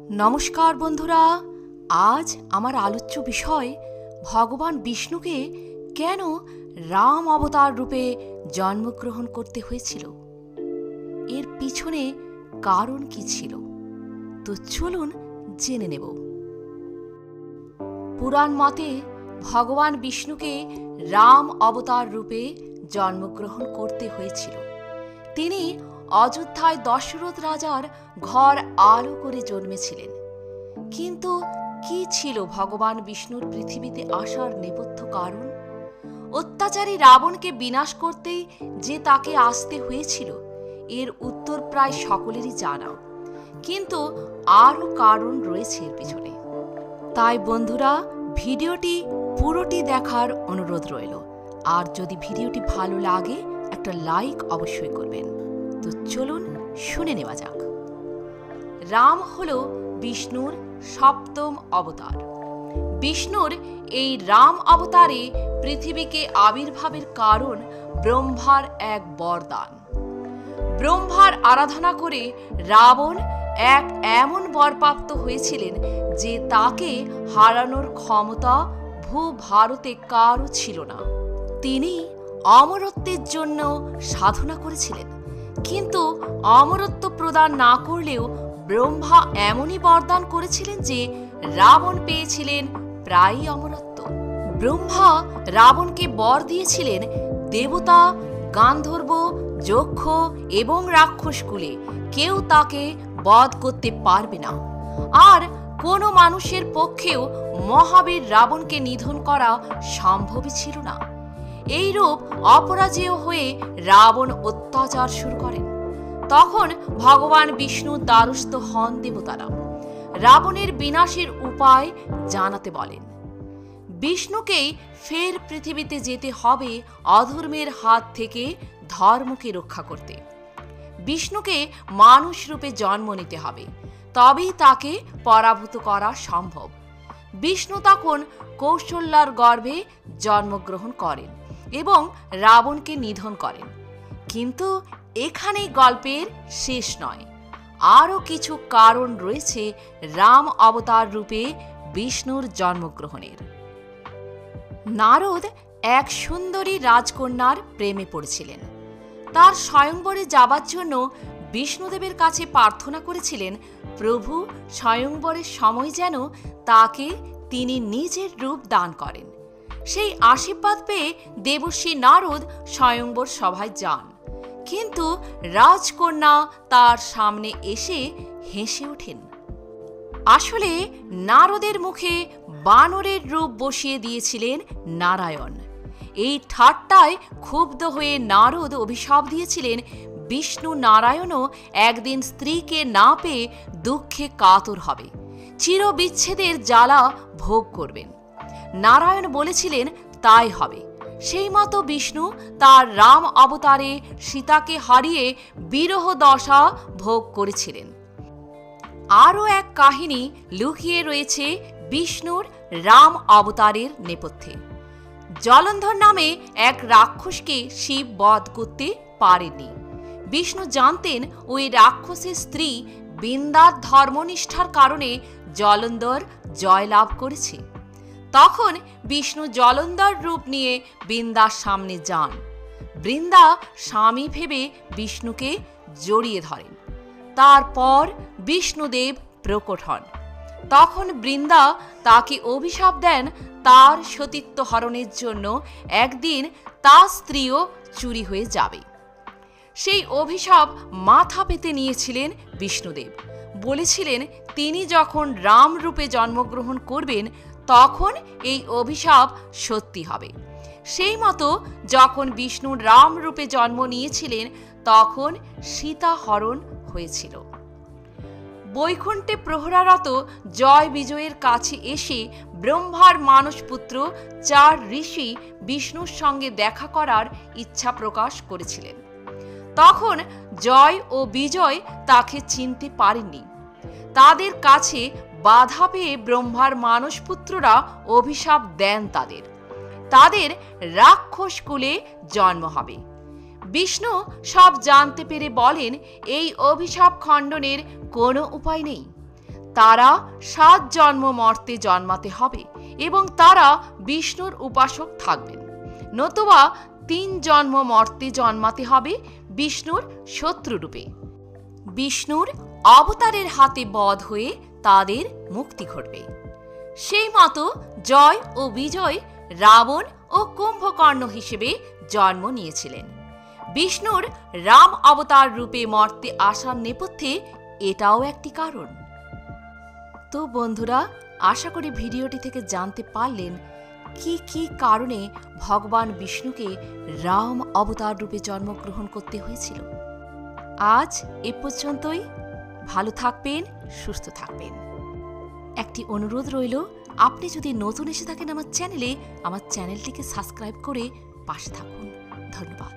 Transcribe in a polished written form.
नमस्कार बंधुरा आज आमार आलोच्य विषय भगवान विष्णुके केन राम अवतार रूपे जन्मग्रहण करते हयेछिलो एर पिछने कारण कि छिलो तो चलुन जेने नेब। पुराण मते भगवान विष्णुके राम अवतार रूपे जन्मग्रहण करते हयेछिलो। तिनि अयोध्याय दशरथ राजार घर आलो करे जन्मेछिलेन। किन्तु कि छिलो भगवान विष्णुर पृथिवीते आसार नेपथ्य कारण? अत्याचारी रावणके विनाश करतेई जे ताके आसते हयेछिलो एर उत्तर प्राय सकलेरই जाना, किन्तु आरो कारण रयेछे एर पिछने। ताई बंधुरा भिडियोटी पुरोटी देखार अनुरोध रइल। आर यदि भिडियोटी भालो लागे एकटा लाइक अवश्यई करबेन। तो चलुन शुने नेওয়া যাক। राम हलो विष्णुर सप्तम अवतार। विष्णुर এই राम अवतारे पृथिवीके आविर्भावेर कारण ब्रह्मार एक बरदान। ब्रह्मार आराधना करे रावण एक एमन बर प्राप्त हयेछिलेन जे ताके हारानोर क्षमता भूभारते कारो छिलो ना। तिनि अमरत्वेर जन्य साधना करेछिलेन, किन्तु अमरत्व प्रदान ना करलेও ब्रह्मा एमनই बरदान करेছিলেন যে রাবণ পেয়েছিলেন প্রায়ই অমরত্ব। ব্রহ্মা রাবণকে বর দিয়েছিলেন দেবতা, গান্ধর্ব, যক্ষ এবং রাক্ষস কুলে কেউ তাকে বধ করতে পারবে না। আর কোনো মানুষের পক্ষেও মহাবীর রাবণকে নিধন করা সম্ভবই ছিল না। এইরূপ অপরাজেয় হয়ে রাবণ অত্যাচার শুরু করেন। তখন ভগবান বিষ্ণু দ্বারস্থ হন দেবতারা। রাবণের বিনাশের উপায় জানাতে বলেন। বিষ্ণুকেই ফের পৃথিবীতে যেতে হবে অধর্মের হাত থেকে ধর্মকে রক্ষা করতে। বিষ্ণুকে মানুষ রূপে জন্ম নিতে হবে, তবেই তাকে পরাভূত করা সম্ভব। বিষ্ণু তখন কৌশল্যার গর্ভে জন্মগ্রহণ করেন এবং রাবণকে নিধন করেন। কিন্তু এখানেই গল্পের শেষ নয়, আরও কিছু কারণ রয়েছে রাম অবতার রূপে বিষ্ণুর জন্মগ্রহণের। নারদ এক সুন্দরী রাজকন্যার প্রেমে পড়েছিলেন। তার স্বয়ংবরে যাবার জন্য বিষ্ণুদেবের কাছে প্রার্থনা করেছিলেন প্রভু স্বয়ংবরের সময় যেন তাকে তিনি নিজের রূপ দান করেন। সেই আশীর্বাদ পেয়ে দেবর্ষি নারদ স্বয়ংবর সভায় যান, কিন্তু রাজকন্যা তার সামনে এসে হেসে ওঠেন। আসলে নারদের মুখে বানরের রূপ বসিয়ে দিয়েছিলেন নারায়ণ। এই ঠাট্টায় ক্ষুব্ধ হয়ে নারদ অভিশাপ দিয়েছিলেন বিষ্ণু নারায়ণও একদিন স্ত্রীকে না পেয়ে দুঃখে কাতর হবে, চিরবিচ্ছেদের জ্বালা ভোগ করবেন। নারায়ণ বলেছিলেন তাই হবে। সেই মতো বিষ্ণু তার রাম অবতারে সীতাকে হারিয়ে বিরহ দশা ভোগ করেছিলেন। আরও এক কাহিনী লুকিয়ে রয়েছে বিষ্ণুর রাম অবতারের নেপথ্যে। জলন্ধর নামে এক রাক্ষসকে শিব বধ করতে পারেননি। বিষ্ণু জানতেন ওই রাক্ষসের স্ত্রী বৃন্দার ধর্মনিষ্ঠার কারণে জলন্ধর জয়লাভ করেছে। তখন বিষ্ণু জলন্ধর রূপ নিয়ে বৃন্দার সামনে যান। বৃন্দা স্বামী ভেবে বিষ্ণুকে জড়িয়ে ধরেন। তারপর বিষ্ণুদেব প্রকট হন। তখন বৃন্দা তাকে অভিশাপ দেন তার সতীত্ব হরণের জন্য একদিন তার স্ত্রীও চুরি হয়ে যাবে। সেই অভিশাপ মাথা পেতে নিয়েছিলেন বিষ্ণুদেব। বলেছিলেন তিনি যখন রাম রূপে জন্মগ্রহণ করবেন তখন এই অভিশাপ সত্যি হবে। সেই মতো যখন বিষ্ণু রাম রূপে জন্ম নিয়েছিলেন তখন সীতা হরণ হয়েছিল। বৈকুণ্ঠে প্রহরারত জয় বিজয়ের কাছে এসে ব্রহ্মার মানসপুত্র 4 ঋষি বিষ্ণুর সঙ্গে দেখা করার ইচ্ছা প্রকাশ করেছিলেন। তখন জয় ও বিজয় তাকে চিনতে পারেননি। তাদের কাছে বাধা পেয়ে ব্রহ্মার মানসপুত্ররা অভিশাপ দেন তাদের রাক্ষস কুলে জন্ম হবে। বিষ্ণু সব জানতে পেরে বলেন এই অভিশাপ খণ্ডনের কোনো উপায় নেই। তারা 7 জন্ম মর্তে জন্মাতে হবে এবং তারা বিষ্ণুর উপাসক থাকবেন, নতুবা 3 জন্ম মর্তে জন্মাতে হবে বিষ্ণুর শত্রুরূপে। বিষ্ণুর অবতারের হাতে বধ হয়ে তাদের মুক্তি ঘটবে। সেই মতো জয় ও বিজয় রাবণ ও কুম্ভকর্ণ হিসেবে জন্ম নিয়েছিলেন। বিষ্ণুর রাম অবতার রূপে মর্তে আসার নেপথ্যে এটাও একটি কারণ। তো বন্ধুরা, আশা করি ভিডিওটি থেকে জানতে পারলেন কি কি কারণে ভগবান বিষ্ণুকে রাম অবতার রূপে জন্মগ্রহণ করতে হয়েছিল। আজ এ পর্যন্তই। ভালো থাকবেন, সুস্থ থাকবেন। একটি অনুরোধ রইল, আপনি যদি নতুন এসে থাকেন আমার চ্যানেলটিকে সাবস্ক্রাইব করে পাশে থাকুন। ধন্যবাদ।